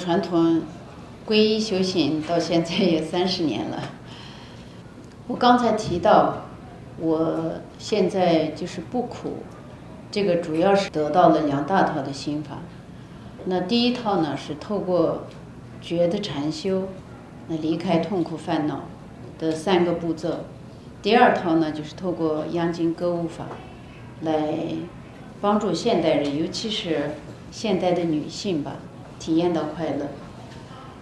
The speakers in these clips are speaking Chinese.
传统皈依修行到现在也30年了。我刚才提到，我现在就是不苦，这个主要是得到了2大套的心法。那第一套呢是透过觉的禅修，那离开痛苦烦恼的3个步骤。第2套呢就是透过央金歌舞法来帮助现代人，尤其是现代的女性吧，体验到快乐。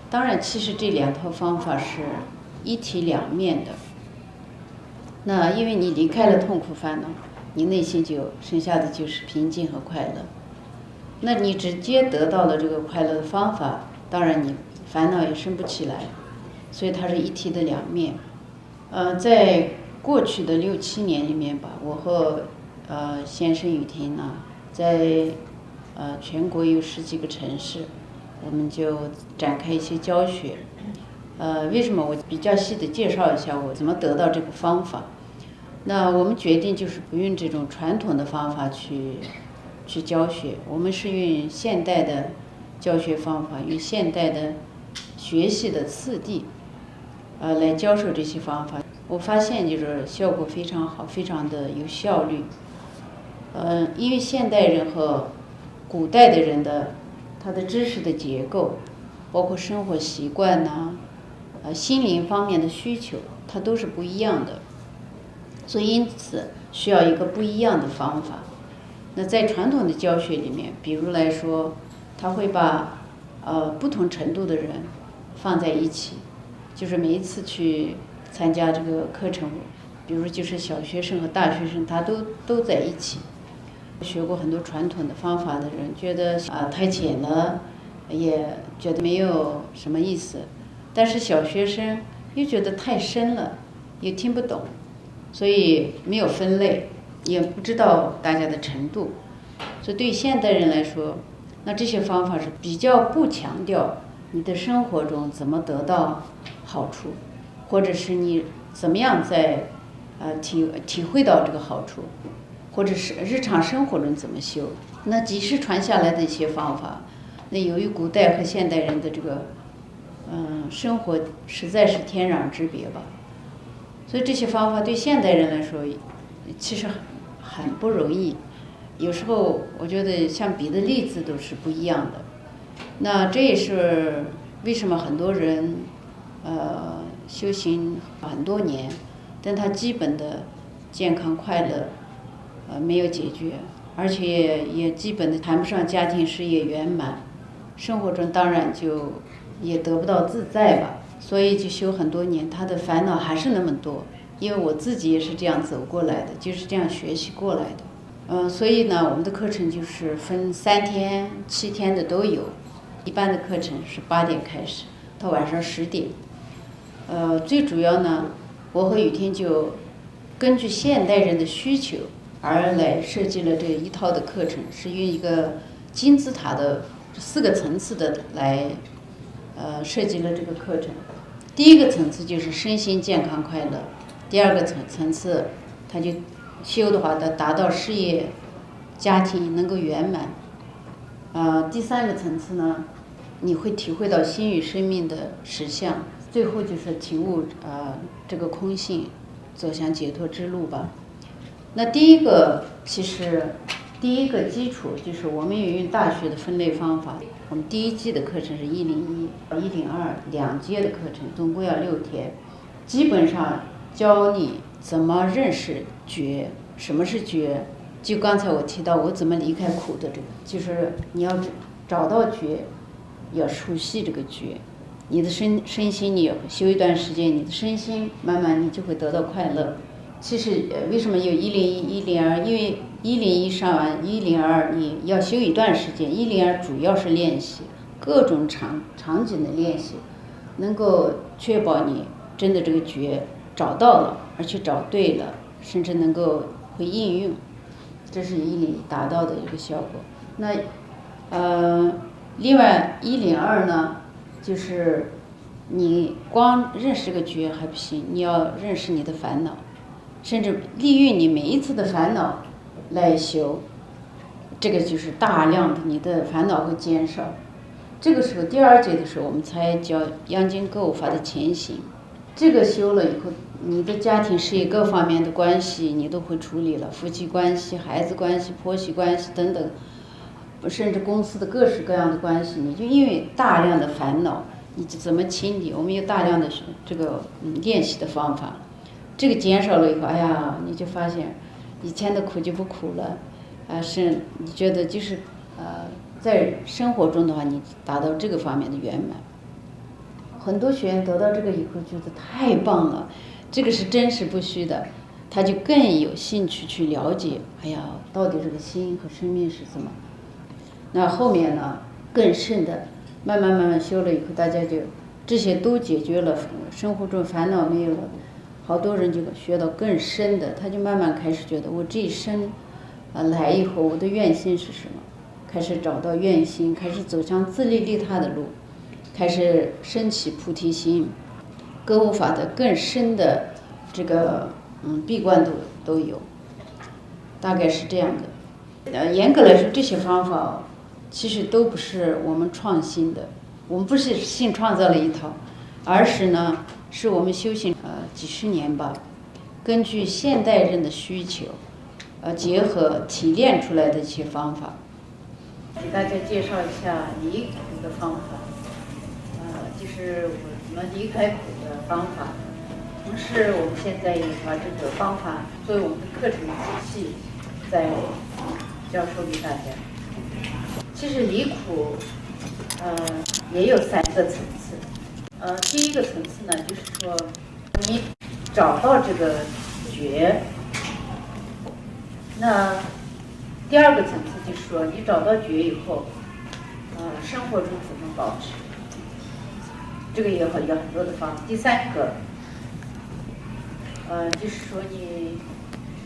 当然其实这2套方法是一体两面的。那因为你离开了痛苦烦恼，你内心就剩下的就是平静和快乐。那你直接得到了这个快乐的方法，当然你烦恼也生不起来，所以它是一体的两面。在过去的6、7年里面吧，我和先生雨婷呢，在全国有10几个城市，我们就展开一些教学。为什么我比较细的介绍一下我怎么得到这个方法？那我们决定就是不用这种传统的方法去教学，我们是用现代的教学方法，用现代的学习的次第，来教授这些方法。我发现就是效果非常好，非常的有效率。因为现代人和古代的人的他的知识的结构，包括生活习惯呐，心灵方面的需求，它都是不一样的，所以因此需要一个不一样的方法。那在传统的教学里面，比如来说，他会把不同程度的人放在一起，就是每一次去参加这个课程，比如就是小学生和大学生，他都在一起。学过很多传统的方法的人觉得太浅了，也觉得没有什么意思，但是小学生又觉得太深了，又听不懂，所以没有分类，也不知道大家的程度。所以对现代人来说，那这些方法是比较不强调你的生活中怎么得到好处，或者是你怎么样在体会到这个好处，或者是日常生活中怎么修。那几世传下来的一些方法，那由于古代和现代人的这个生活实在是天壤之别吧，所以这些方法对现代人来说其实很不容易，有时候我觉得像比的例子都是不一样的。那这也是为什么很多人修行很多年，但他基本的健康快乐没有解决，而且也基本的谈不上家庭事业圆满，生活中当然就也得不到自在吧，所以就修很多年，他的烦恼还是那么多。因为我自己也是这样走过来的，就是这样学习过来的。所以呢，我们的课程就是分3天、7天的都有。一般的课程是8点开始，到晚上10点。最主要呢，我和雨婷就根据现代人的需求而来设计了这一套的课程，是用一个金字塔的4个层次的来设计了这个课程。第一个层次就是身心健康快乐，第2个层次他就修的话，他达到事业家庭能够圆满。第3个层次呢，你会体会到心与生命的实相，最后就是体悟这个空性，走向解脱之路吧。那其实第一个基础就是我们也用大学的分类方法。我们第1季的课程是101、102，2节的课程，总共要6天，基本上教你怎么认识觉，什么是觉。就刚才我提到我怎么离开苦的这个，就是你要找到觉，要熟悉这个觉，你的身心你修一段时间，你的身心慢慢你就会得到快乐。其实为什么有101、102？因为101上完102你要修一段时间，102主要是练习各种场景的练习，能够确保你真的这个觉找到了，而且找对了，甚至能够会应用，这是101达到的一个效果。那另外102呢，就是你光认识这个觉还不行，你要认识你的烦恼，甚至利用你每一次的烦恼来修，这个就是大量的你的烦恼会减少。这个时候第二节的时候，我们才教阳经歌舞法的前行。这个修了以后，你的家庭事业各方面的关系你都会处理了，夫妻关系、孩子关系、婆媳关系等等，甚至公司的各式各样的关系，你就因为大量的烦恼，你就怎么清理？我们有大量的这个练习的方法，这个减少了以后，哎呀，你就发现以前的苦就不苦了，是你觉得就是在生活中的话，你达到这个方面的圆满。很多学员得到这个以后觉得太棒了，这个是真实不虚的，他就更有兴趣去了解，哎呀，到底这个心和生命是什么。那后面呢，更深的，慢慢修了以后，大家就这些都解决了，生活中烦恼没有了，好多人就学到更深的，他就慢慢开始觉得我这一生来以后我的愿心是什么，开始找到愿心，开始走向自利利他的路，开始升起菩提心，歌舞法的更深的这个闭关都有，大概是这样的。严格来说，这些方法其实都不是我们创新的，我们不是新创造了一套，而是呢是我们修行几十年吧，根据现代人的需求，结合提炼出来的一些方法。给大家介绍一下离苦的方法，就是我们离开苦的方法。同时，我们现在也把这个方法作为我们的课程体系，在教授给大家。其实离苦，也有3个层次。第一个层次呢，就是说你找到这个觉。那第二个层次就是说，你找到觉以后，生活中怎么保持？这个也有很多的方法。第3个，就是说你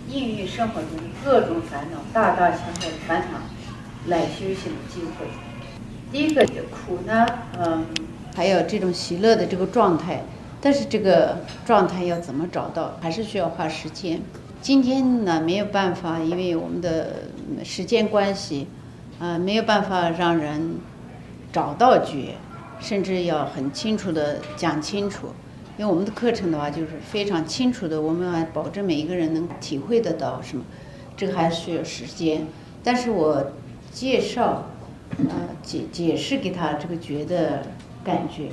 应用生活中各种烦恼，大大小小的烦恼来修行的机会。第一个苦呢，还有这种喜乐的这个状态，但是这个状态要怎么找到，还是需要花时间。今天呢没有办法，因为我们的时间关系，没有办法让人找到觉，甚至要很清楚的讲清楚。因为我们的课程的话，就是非常清楚的，我们要保证每一个人能体会得到什么，这个还是需要时间。但是我介绍，解释给他这个觉的感觉。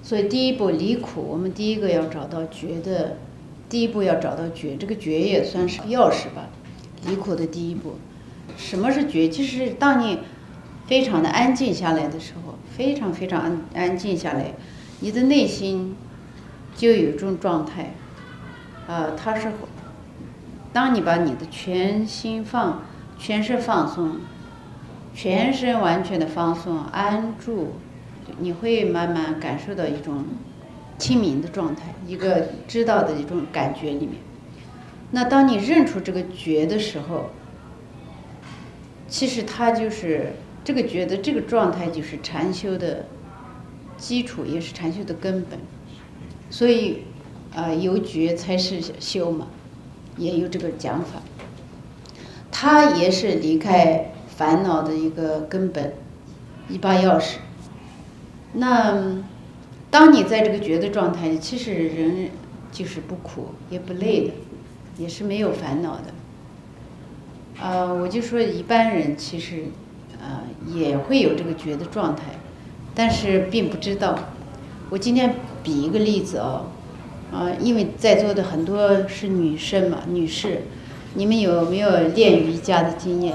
所以第一步离苦，我们第一个要找到觉的。第一步要找到觉，这个觉也算是钥匙吧，离苦的第一步。什么是觉？就是当你非常的安静下来的时候，非常安静下来，你的内心就有一种状态，它是当你把你的全身放松，全身完全的放松安住，你会慢慢感受到一种清明的状态，一个知道的一种感觉里面。那当你认出这个觉的时候，其实它就是这个觉的这个状态，就是禅修的基础，也是禅修的根本。所以有觉才是修嘛，也有这个讲法。它也是离开烦恼的一个根本，一把钥匙。那当你在这个觉的状态里，其实人就是不苦也不累的，也是没有烦恼的。我就说一般人其实也会有这个觉的状态，但是并不知道。我今天比一个例子因为在座的很多是女生嘛，女士，你们有没有练瑜伽的经验？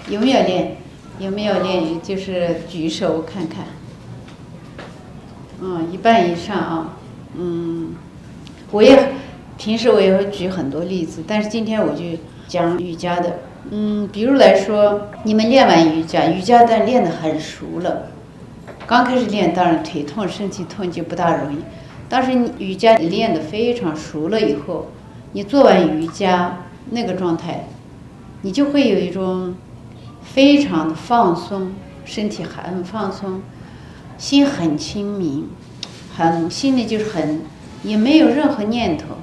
有没有练？就是举手我看看。一半以上啊。平时我也会举很多例子，但是今天我就讲瑜伽的。比如来说，你们练完瑜伽但练得很熟了，刚开始练当然腿痛身体痛就不大容易，但是你瑜伽练得非常熟了以后，你做完瑜伽那个状态，你就会有一种非常的放松，身体很放松，心很清明，心里就是也没有任何念头，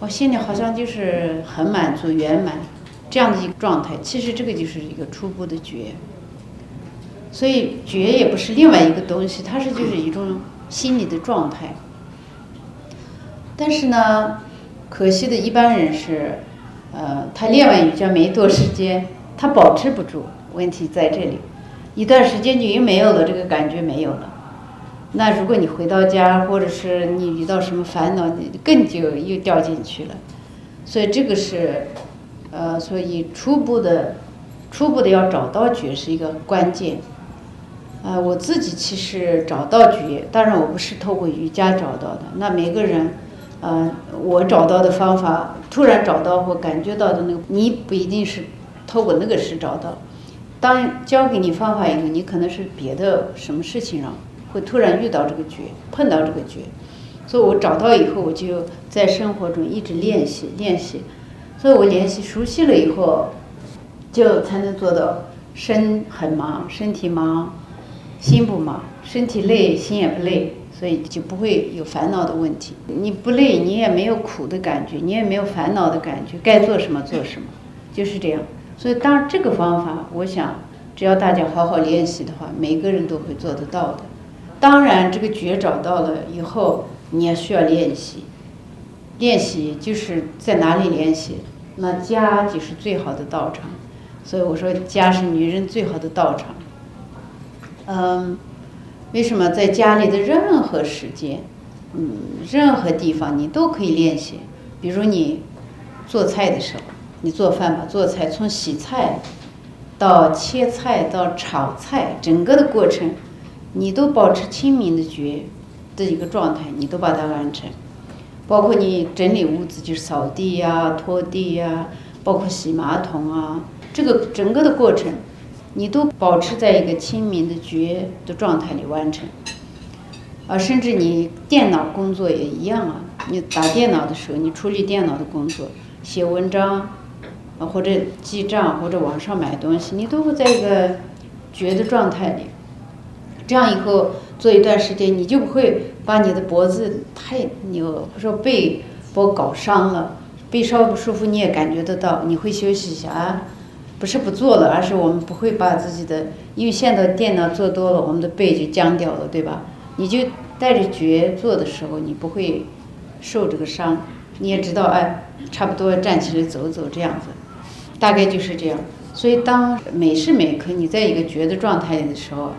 我心里好像就是很满足圆满这样的一个状态。其实这个就是一个初步的觉。所以觉也不是另外一个东西，它是就是一种心理的状态。但是呢，可惜的一般人是，他练完瑜伽没多时间，他保持不住，问题在这里，一段时间就又没有了，这个感觉没有了。那如果你回到家，或者是你遇到什么烦恼，你更就又掉进去了。所以这个是，所以初步的要找到觉是一个关键。我自己其实找到觉，当然我不是透过瑜伽找到的。那每个人，我找到的方法，突然找到或感觉到的那个，你不一定是透过那个事找到。当教给你方法以后，你可能是别的什么事情上会突然遇到这个觉，碰到这个觉。所以我找到以后，我就在生活中一直练习。所以我练习熟悉了以后，就才能做到身很忙，身体忙，心不忙，身体累，心也不累，所以就不会有烦恼的问题。你不累，你也没有苦的感觉，你也没有烦恼的感觉，该做什么做什么，就是这样。所以当然这个方法，我想只要大家好好练习的话，每个人都会做得到的。当然这个觉找到了以后，你也需要练习。练习就是在哪里练习？那家就是最好的道场。所以我说家是女人最好的道场。为什么在家里的任何时间，任何地方你都可以练习？比如你做菜的时候，你做饭吧，做菜从洗菜到切菜到炒菜，整个的过程，你都保持清明的觉的一个状态，你都把它完成。包括你整理屋子，就是扫地呀、拖地呀，包括洗马桶啊，这个整个的过程，你都保持在一个清明的觉的状态里完成。甚至你电脑工作也一样啊，你打电脑的时候，你处理电脑的工作，写文章，或者记账，或者网上买东西，你都会在一个觉的状态里。这样以后做一段时间，你就不会把你的脖子太扭，或者背部搞伤了，背稍微不舒服你也感觉得到，你会休息一下啊。不是不做了，而是我们不会把自己的，因为现在电脑做多了，我们的背就僵掉了，对吧？你就带着觉做的时候，你不会受这个伤，你也知道，差不多站起来走走这样子，大概就是这样。所以当每时每刻你在一个觉的状态里的时候，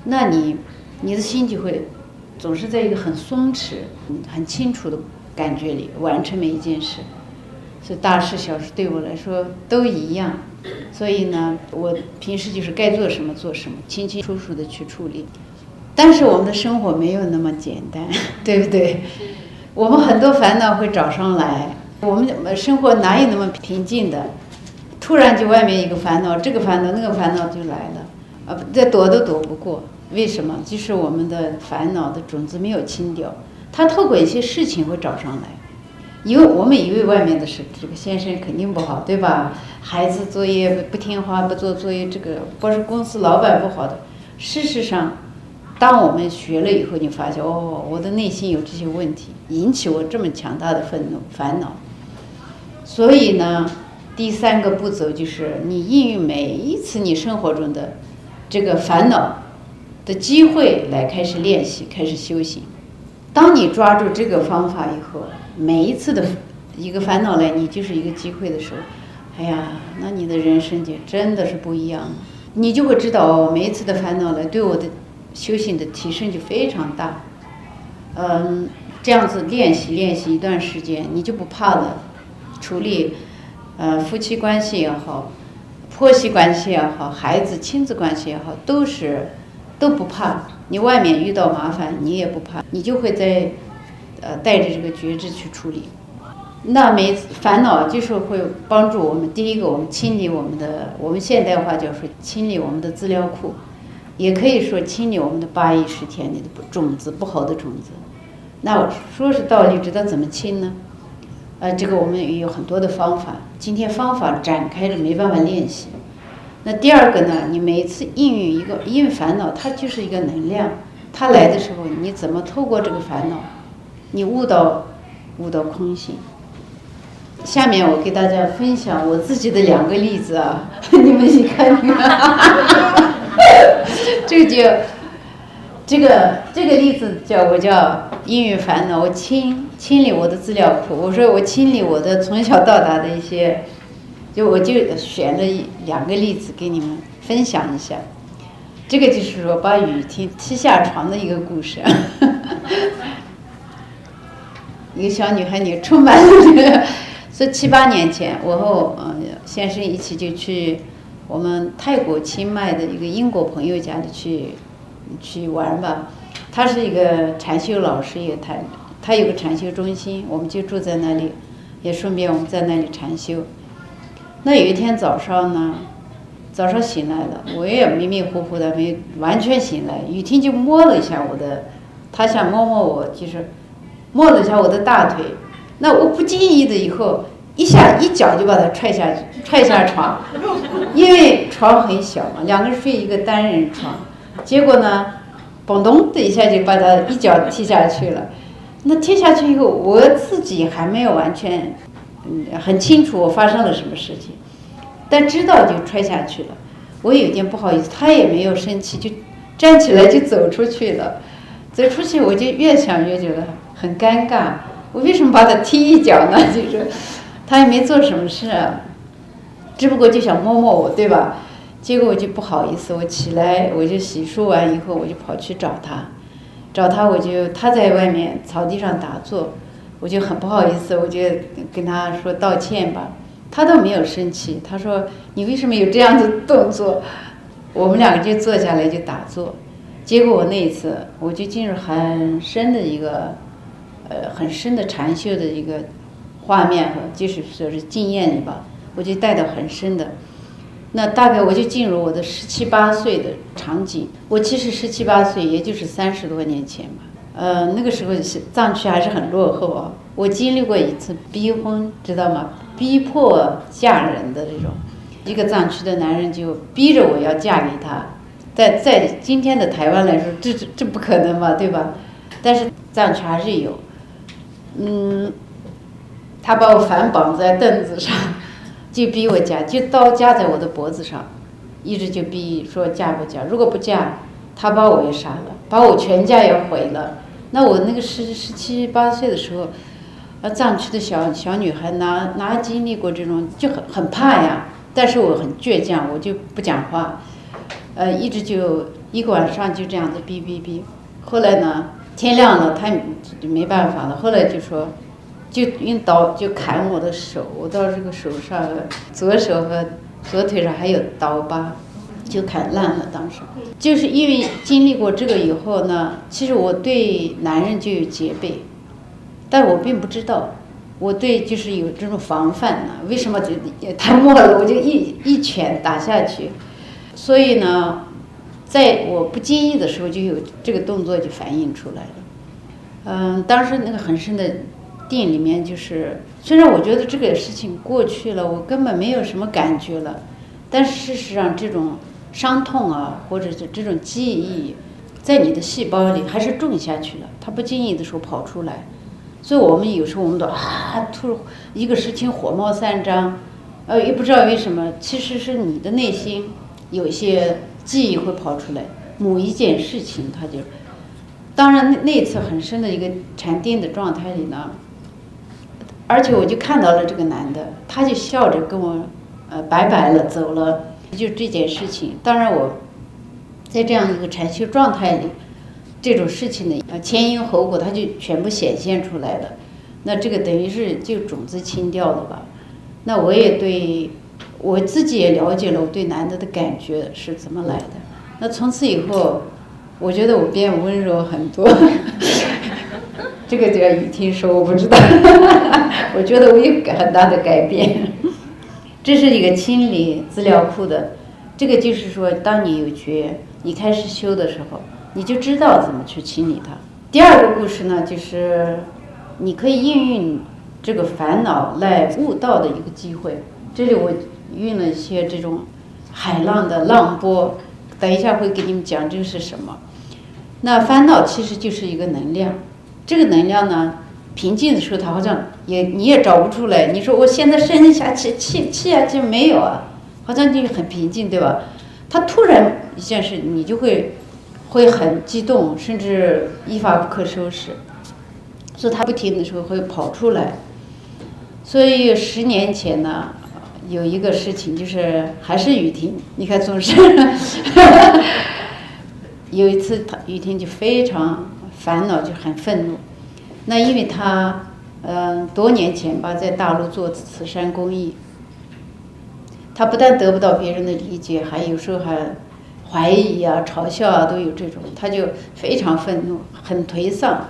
那你的心就会总是在一个很松弛、很清楚的感觉里完成每一件事。所以大事小事对我来说都一样。所以呢，我平时就是该做什么做什么，清清楚楚的去处理。但是我们的生活没有那么简单，对不对？我们很多烦恼会找上来，我们生活哪有那么平静的？突然就外面一个烦恼，这个烦恼那个烦恼就来了，再躲都躲不过。为什么？就是我们的烦恼的种子没有清掉，它透过一些事情会找上来。因为我们以为外面的事，这个先生肯定不好，对吧？孩子作业不听话，不做作业，这个不是公司老板不好的。事实上，当我们学了以后，你发现我的内心有这些问题，引起我这么强大的愤怒烦恼。所以呢，第三个步骤就是你应用每一次你生活中的这个烦恼的机会来开始练习，开始修行。当你抓住这个方法以后，每一次的一个烦恼来，你就是一个机会的时候，那你的人生就真的是不一样了。你就会知道，每一次的烦恼来，对我的修行的提升就非常大。这样子练习一段时间，你就不怕了。处理夫妻关系也好，婆媳关系也好，孩子亲子关系也好，都不怕。你外面遇到麻烦，你也不怕，你就会在带着这个觉知去处理。那每次烦恼就是会帮助我们，第一个我们清理我们现代话叫说清理我们的资料库，也可以说清理我们的8亿10天里的种子，不好的种子。那我说是道理，知道怎么清呢？这个我们也有很多的方法，今天方法展开了没办法练习。那第二个呢，你每一次应用因为烦恼它就是一个能量，它来的时候你怎么透过这个烦恼，你悟到空性。下面我给大家分享我自己的2个例子啊，你们一看，这个例子我叫阴郁烦恼。我清理我的资料库，我说我清理我的从小到大的一些，我就选了2个例子给你们分享一下。这个就是说把雨婷踢下床的一个故事。一个小女孩，你充满了这个。所以7、8年前，我和我先生一起就去我们泰国清迈的一个英国朋友家里去玩吧。他是一个禅修老师，他有个禅修中心，我们就住在那里，也顺便我们在那里禅修。那有一天早上醒来了，我也迷迷糊糊的，没完全醒来。雨婷就摸了一下他想摸摸我，就是摸了一下我的大腿。那我不经意的以后一脚就把他踹下床，因为床很小嘛，2个人睡一个单人床，结果呢，嘣咚的一下就把他一脚踢下去了。那踢下去以后，我自己还没有完全很清楚我发生了什么事情，但知道就踹下去了。我有点不好意思，他也没有生气，就站起来就走出去了。走出去我就越想越觉得很尴尬，我为什么把他踢一脚呢？就是他也没做什么事只不过就想摸摸我，对吧？结果我就不好意思，我起来我就洗漱完以后，我就跑去找他，他在外面草地上打坐，我就很不好意思，我就跟他说道歉吧。他倒没有生气，他说你为什么有这样子动作？我们2个就坐下来就打坐。结果我那一次我就进入很深的一个很深的禅修的一个画面和就是说是经验里吧，我就带到很深的。那大概我就进入我的17、18岁的场景。我其实17、18岁，也就是30多年前吧。那个时候藏区还是很落后啊。我经历过一次逼婚，知道吗？逼迫嫁人的这种，一个藏区的男人就逼着我要嫁给他。在今天的台湾来说，这不可能嘛，对吧？但是藏区还是有。他把我反绑在凳子上，就逼我嫁，就刀架在我的脖子上，一直就逼说嫁不嫁，如果不嫁，他把我也杀了，把我全家也毁了。那我那个17、18岁的时候，藏区的小女孩哪经历过这种，就很怕呀。但是我很倔强，我就不讲话，一直就一个晚上就这样子逼。后来呢，天亮了，他就没办法了。后来就说，就用刀就砍我的手，我到这个手上，左手和左腿上还有刀疤，就砍烂了。当时就是因为经历过这个以后呢，其实我对男人就有戒备，但我并不知道，我对就是有这种防范呢。为什么他摸了我就一拳打下去？所以呢，在我不经意的时候就有这个动作就反映出来了。当时那个很深的店里面，就是虽然我觉得这个事情过去了，我根本没有什么感觉了，但是事实上这种伤痛啊，或者是这种记忆，在你的细胞里还是种下去了，它不经意的时候跑出来。所以我们有时候我们都突一个事情火冒三丈，也不知道为什么，其实是你的内心有一些记忆会跑出来，某一件事情它就，当然那一次很深的一个禅定的状态里呢，而且我就看到了这个男的，他就笑着跟我拜拜了走了，就这件事情。当然我在这样一个禅修状态里，这种事情的前因后果它就全部显现出来了。那这个等于是就种子清掉了吧。那我也对我自己也了解了我对男的的感觉是怎么来的。那从此以后我觉得我变温柔很多。这个就要雨婷说，我不知道。我觉得我有很大的改变。这是一个清理资料库的，这个就是说当你有觉，你开始修的时候，你就知道怎么去清理它。第二个故事呢，就是你可以应用这个烦恼来悟道的一个机会。这里我运了一些这种海浪的浪波，等一下会给你们讲这个是什么。那烦恼其实就是一个能量，这个能量呢，平静的时候它好像你也找不出来。你说我现在深一下气啊，就没有啊，好像就很平静，对吧？它突然一件事，你就会会很激动，甚至一发不可收拾。所以他不停的时候会跑出来。所以10年前呢，有一个事情就是还是雨婷，你看总是有一次雨婷就非常烦恼，就很愤怒。那因为他多年前吧，在大陆做慈善公益，他不但得不到别人的理解，还有时候还怀疑啊、嘲笑啊，都有这种，他就非常愤怒，很颓丧。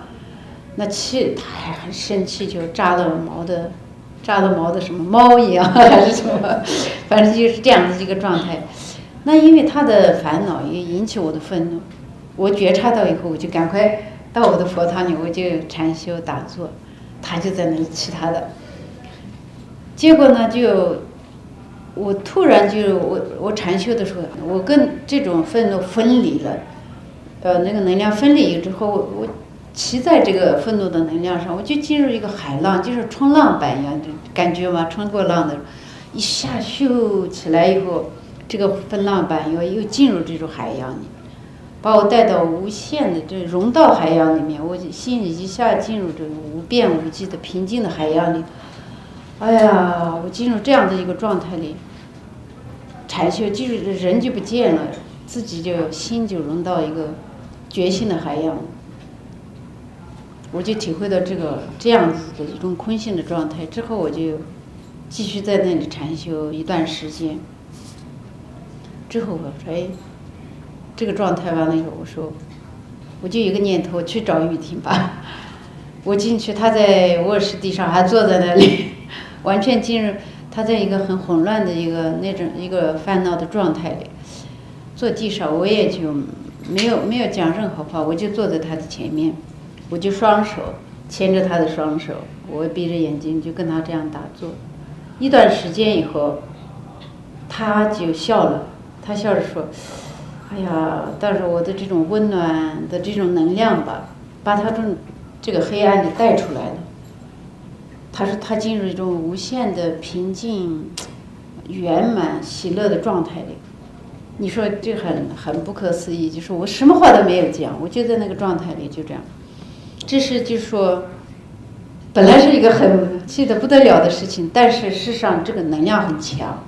那气他还很生气，就炸了毛的什么猫一样还是什么，反正就是这样子一个状态。那因为他的烦恼也引起我的愤怒，我觉察到以后，我就赶快到我的佛堂里，我就禅修打坐，他就在那里气他的。结果呢，我突然我禅修的时候，我跟这种愤怒分离了，那个能量分离之后，我骑在这个愤怒的能量上，我就进入一个海浪，就是冲浪板一样的感觉嘛，冲过浪的，一下咻起来以后，这个风浪板又进入这种海洋里，把我带到无限的这融到海洋里面，我心里一下进入这个无边无际的平静的海洋里。哎呀，我进入这样的一个状态里，禅修就是人就不见了，自己就心就融到一个觉醒的海洋。我就体会到这样子的一种空性的状态之后，我就继续在那里禅修一段时间。之后我说，哎，这个状态完了以后，我就有个念头去找雨婷吧。我进去，他在卧室地上还坐在那里，完全进入他在一个很混乱的一个烦恼的状态里。坐地上，我也就没有讲任何话，我就坐在他的前面。我就双手牵着他的双手，我闭着眼睛就跟他这样打坐。一段时间以后，他就笑了，他笑着说：“哎呀，但是我的这种温暖的这种能量吧，把他从这个黑暗里带出来了。”他说他进入一种无限的平静、圆满、喜乐的状态里。你说这很不可思议，就是我什么话都没有讲，我就在那个状态里就这样。这是就是说，本来是一个很气得不得了的事情，但是事实上这个能量很强。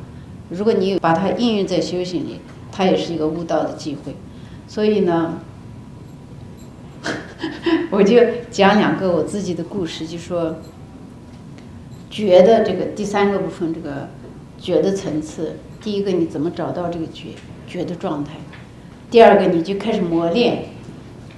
如果你把它应用在修行里，它也是一个悟道的机会。所以呢，我就讲2个我自己的故事，就说觉的这个第3个部分，这个觉的层次。第一个，你怎么找到这个觉的状态？第2个，你就开始磨练。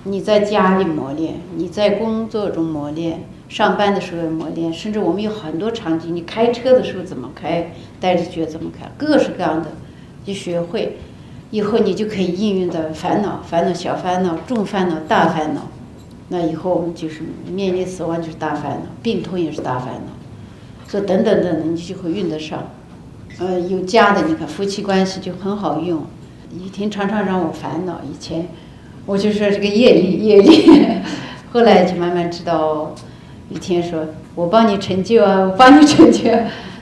你在家里磨练，你在工作中磨练，上班的时候磨练，甚至我们有很多场景，你开车的时候怎么开，带着觉怎么开，各式各样的，就学会，以后你就可以应用的烦恼、小烦恼、重烦恼、大烦恼。那以后我们就是面临死亡就是大烦恼，病痛也是大烦恼，所以等等等等，你就会用得上。有家的，你看夫妻关系就很好用。雨婷常常让我烦恼，以前。我就说这个业力，后来就慢慢知道，雨婷说我帮你成就啊，我帮你成就，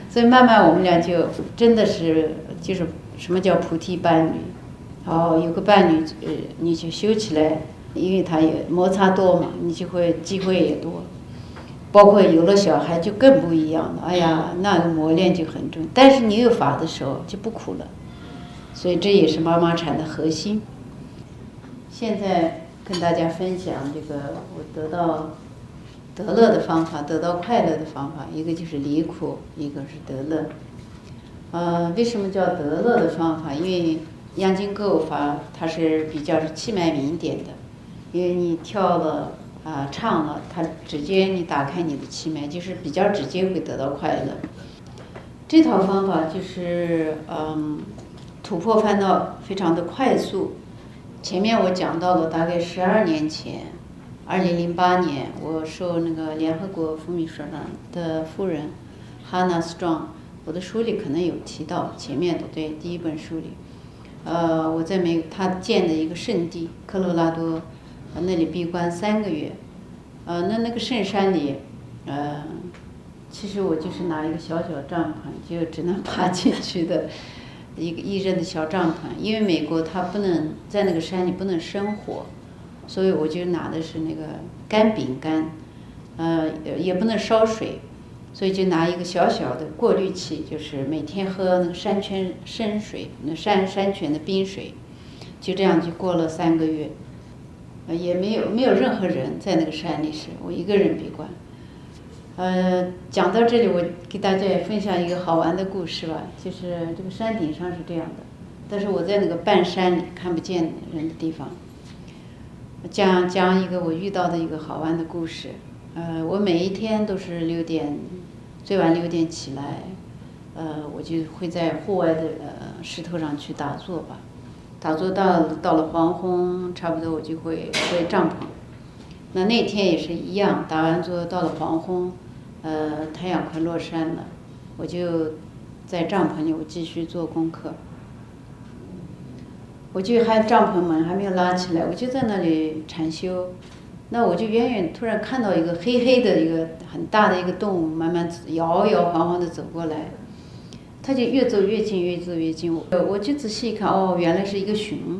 所以慢慢我们俩就真的是就是什么叫菩提伴侣，有个伴侣，你就修起来，因为他也摩擦多嘛，你就会机会也多，包括有了小孩就更不一样了，哎呀，那个磨练就很重，但是你有法的时候就不苦了，所以这也是妈妈禅的核心。现在跟大家分享这个我得到得乐的方法，得到快乐的方法，一个就是离苦，一个是得乐。为什么叫得乐的方法？因为央金歌舞法它是比较是气脉明点的，因为你跳了唱了，它直接你打开你的气脉，就是比较直接会得到快乐。这套方法就是突破烦恼非常的快速。前面我讲到了，大概12年前，2008年，我受那个联合国副秘书长的夫人 Hannah Strong， 我的书里可能有提到，前面的对第1本书里，我在他建的一个圣地科罗拉多，那里闭关3个月，那个圣山里，其实我就是拿一个小帐篷，就只能爬进去的。一个1人的小帐篷，因为美国它不能在那个山里不能生火，所以我就拿的是那个干饼干，也不能烧水，所以就拿一个小小的过滤器，就是每天喝那个山泉生水，那山泉的冰水，就这样就过了3个月，也没有任何人在那个山里，是我一个人闭关。讲到这里，我给大家也分享一个好玩的故事吧，就是这个山顶上是这样的，但是我在那个半山里看不见人的地方，讲一个我遇到的一个好玩的故事。我每一天都是最晚6点起来，我就会在户外的石头上去打坐吧，打坐到了黄昏，差不多我就会回帐篷。那天也是一样，打完坐到了黄昏，太阳快落山了，我就在帐篷里我继续做功课。我就帐篷门还没有拉起来，我就在那里禅修。那我就远远突然看到一个黑黑的一个很大的一个动物，慢慢摇摇晃晃的走过来，它就越走越近，越走越近。我就仔细一看，哦，原来是一个熊，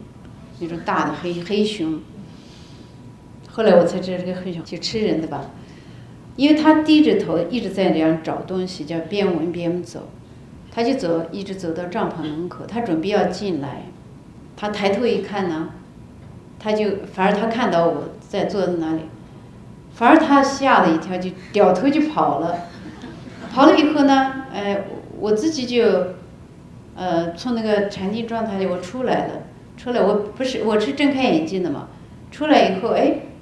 那种大的黑熊。后来我才知道这个黑熊就吃人的吧，因为它低着头一直在那样找东西，叫边闻边走。他就一直走到帐篷门口，他准备要进来，他抬头一看呢，反而他看到我在坐在那里，反而他吓了一跳，就掉头就跑了。跑了以后呢，我自己就从那个禅定状态里我出来了，我是睁开眼睛的嘛，出来以后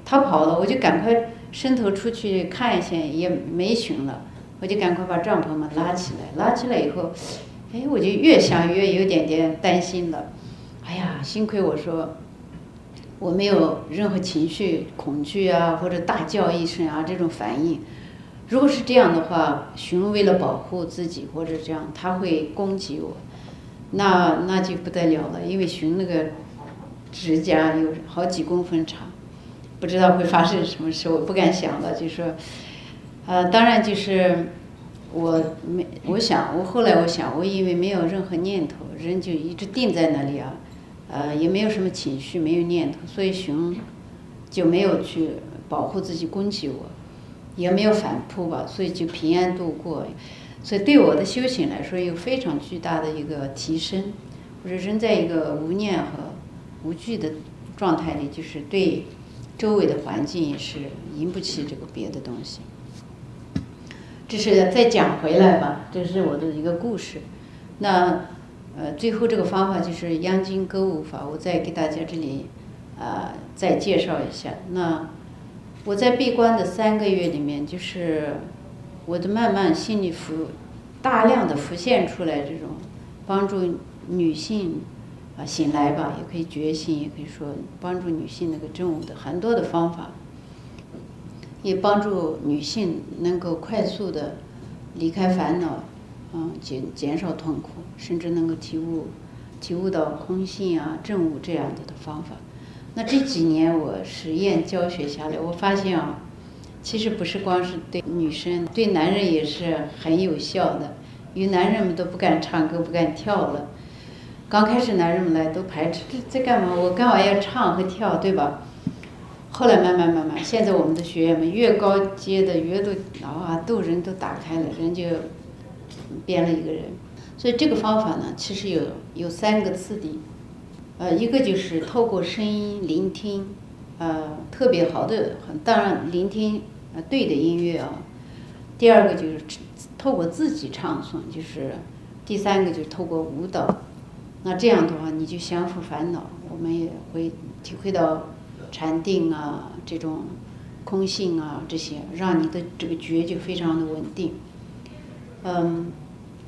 他跑了，我就赶快伸头出去看一下，也没熊了，我就赶快把帐篷门拉起来以后，我就越想越有点担心了。哎呀，幸亏我说我没有任何情绪恐惧啊，或者大叫一声啊这种反应。如果是这样的话，熊为了保护自己或者这样，它会攻击我，那就不得了了，因为熊那个指甲有好几公分长，不知道会发生什么事，我不敢想了。就说，当然就是我后来我想，我因为没有任何念头，人就一直定在那里啊。也没有什么情绪，没有念头，所以熊就没有去保护自己攻击我，也没有反扑吧，所以就平安度过。所以对我的修行来说有非常巨大的一个提升。或者人在一个无念和无惧的状态里，就是对周围的环境也是引不起这个别的东西。这是再讲回来吧，这是我的一个故事。那最后这个方法就是央金歌舞法，我再给大家这里再介绍一下。那我在闭关的3个月里面，就是我的慢慢心里大量的浮现出来这种帮助女性醒来吧，也可以觉醒，也可以说帮助女性那个真我的很多的方法，也帮助女性能够快速的离开烦恼，减少痛苦，甚至能够体悟到空性啊、正悟这样的方法。那这几年我实验教学下来，我发现其实不是光是对女生，对男人也是很有效的。因为男人们都不敢唱歌、不敢跳了。刚开始男人们来都排斥，这在干嘛？我干嘛要唱和跳，对吧？后来慢慢，现在我们的学员们越高阶的越都人都打开了，人就变了一个人。所以这个方法呢，其实有3个次第，一个就是透过声音聆听，特别好的，当然聆听对的音乐啊。第2个就是透过自己唱诵，就是第3个就是透过舞蹈。那这样的话，你就降服烦恼，我们也会体会到禅定啊，这种空性啊，这些让你的这个觉就非常的稳定。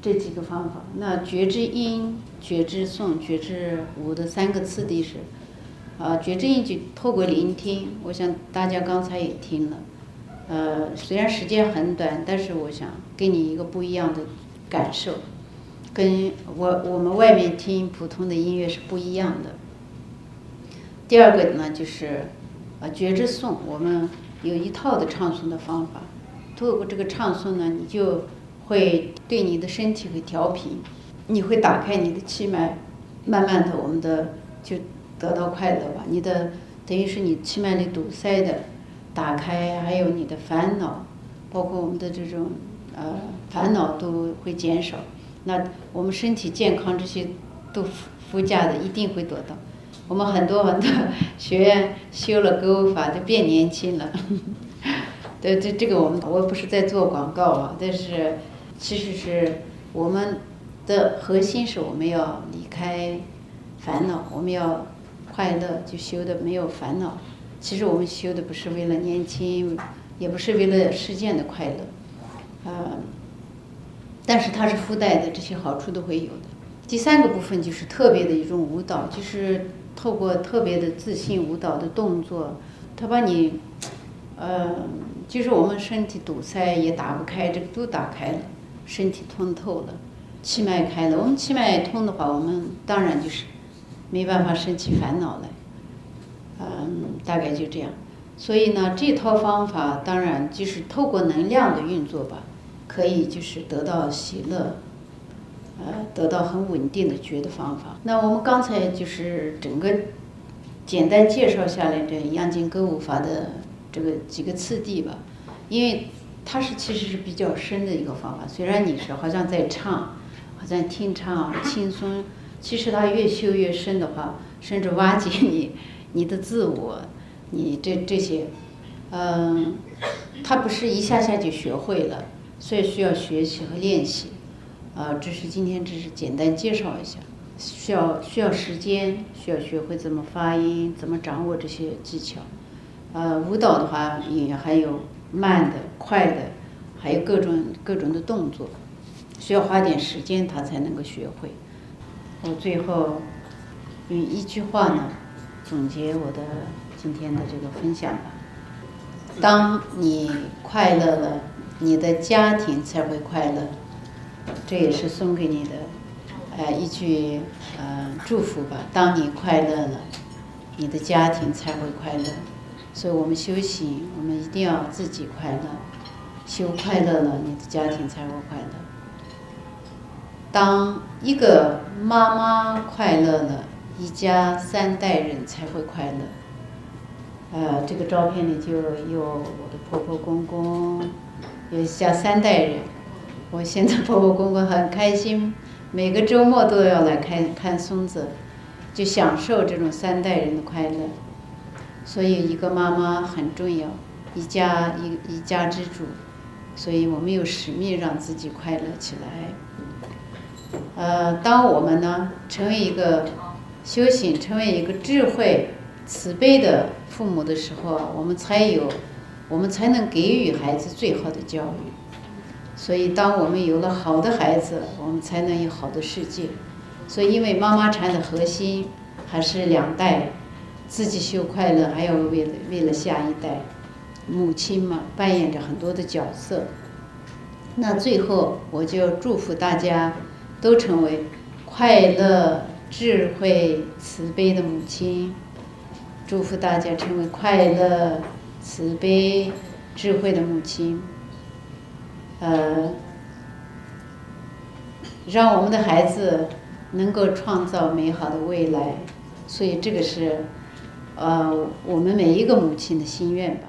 这几个方法，那觉知音、觉知诵、觉知舞的3个次第是，觉知音就透过聆听，我想大家刚才也听了，虽然时间很短，但是我想给你一个不一样的感受，跟我们外面听普通的音乐是不一样的。第2个呢，就是觉知诵，我们有一套的唱诵的方法，透过这个唱诵呢，你就会对你的身体会调频，你会打开你的气脉，慢慢的我们的就得到快乐吧。你的等于是你气脉里堵塞的打开，还有你的烦恼，包括我们的这种烦恼都会减少。那我们身体健康这些都附加的一定会得到。我们很多学员修了格物法就变年轻了。对，这个我不是在做广告啊，但是其实是我们的核心是我们要离开烦恼，我们要快乐，就修的没有烦恼。其实我们修的不是为了年轻，也不是为了世间的快乐，但是它是附带的，这些好处都会有的。第三个部分就是特别的一种舞蹈，就是透过特别的自信舞蹈的动作，它把你，就是我们身体堵塞也打不开，这个都打开了，身体通透了，气脉开了。我们气脉通的话，我们当然就是没办法生起烦恼来，大概就这样。所以呢，这套方法当然就是透过能量的运作吧，可以就是得到喜乐。得到很稳定的觉的方法。那我们刚才就是整个简单介绍下来这阳经歌舞法的这个几个次第吧，因为它其实是比较深的一个方法。虽然你是好像在唱，好像听唱轻松，其实它越修越深的话，甚至瓦解你的自我，你这些，它不是一下就学会了，所以需要学习和练习。今天只是简单介绍一下，需要时间，需要学会怎么发音，怎么掌握这些技巧。舞蹈的话也还有慢的、快的，还有各种的动作，需要花点时间他才能够学会。我最后用一句话呢总结我的今天的这个分享吧：当你快乐了，你的家庭才会快乐。这也是送给你的一句祝福吧。当你快乐了，你的家庭才会快乐。所以我们修行，我们一定要自己快乐，修快乐了，你的家庭才会快乐。当一个妈妈快乐了，一家3代人才会快乐。这个照片里就有我的婆婆公公，有一家3代人。我现在婆婆公公很开心，每个周末都要来看孙子，就享受这种3代人的快乐。所以一个妈妈很重要，一家之主，所以我们有使命让自己快乐起来。当我们呢成为一个修行，成为一个智慧慈悲的父母的时候，我们才能给予孩子最好的教育。所以当我们有了好的孩子，我们才能有好的世界。所以因为妈妈禅的核心还是2代，自己修快乐，还要为了下一代。母亲嘛，扮演着很多的角色。那最后我就祝福大家都成为快乐、智慧、慈悲的母亲，祝福大家成为快乐、慈悲、智慧的母亲。让我们的孩子能够创造美好的未来，所以这个是我们每一个母亲的心愿吧。